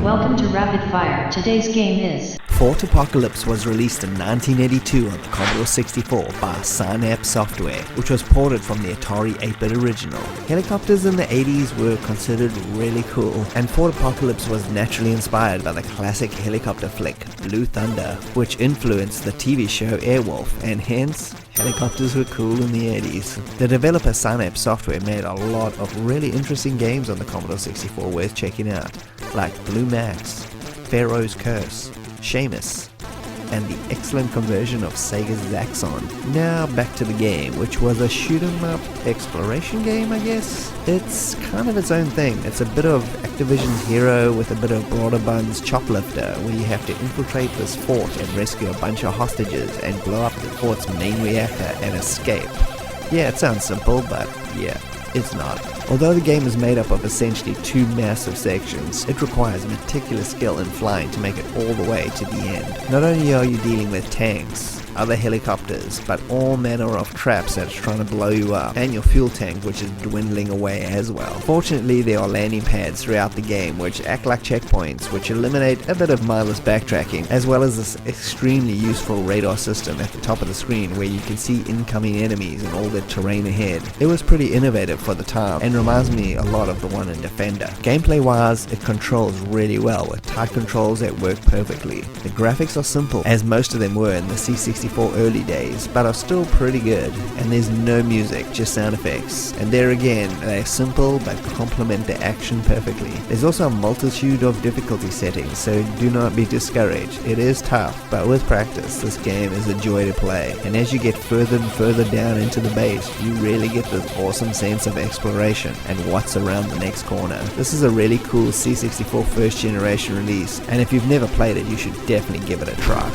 Welcome to Rapid Fire. Today's game is Fort Apocalypse was released in 1982 on the Commodore 64 by Synapse software, which was ported from the Atari 8-bit original. Helicopters in the 80s were considered really cool, and Fort Apocalypse was naturally inspired by the classic helicopter flick Blue Thunder, which influenced the TV show Airwolf, and hence helicopters were cool in the 80s. The developer Synapse Software made a lot of really interesting games on the Commodore 64 worth checking out, like Blue Max, Pharaoh's Curse, Seamus, and the excellent conversion of Sega's Zaxxon. Now back to the game, which was a shoot-'em-up exploration game, I guess? It's kind of its own thing. It's a bit of Activision's Hero with a bit of Broderbund's Choplifter, where you have to infiltrate this fort and rescue a bunch of hostages and blow up the fort's main reactor and escape. Yeah, it sounds simple, but yeah, it's not. Although the game is made up of essentially two massive sections, it requires meticulous skill in flying to make it all the way to the end. Not only are you dealing with tanks, other helicopters, but all manner of traps that's trying to blow you up, and your fuel tank, which is dwindling away as well. Fortunately, there are landing pads throughout the game which act like checkpoints, which eliminate a bit of mindless backtracking, as well as this extremely useful radar system at the top of the screen where you can see incoming enemies and all the terrain ahead. It was pretty innovative for the time, and reminds me a lot of the one in Defender. Gameplay wise, it controls really well with tight controls that work perfectly. The graphics are simple, as most of them were in the C64 early days, but are still pretty good, and there's no music, just sound effects. And there again, they're simple but complement the action perfectly. There's also a multitude of difficulty settings, so do not be discouraged. It is tough, but with practice, this game is a joy to play. And as you get further and further down into the base, you really get this awesome sense of exploration and what's around the next corner. This is a really cool C64 first generation release, and if you've never played it, you should definitely give it a try.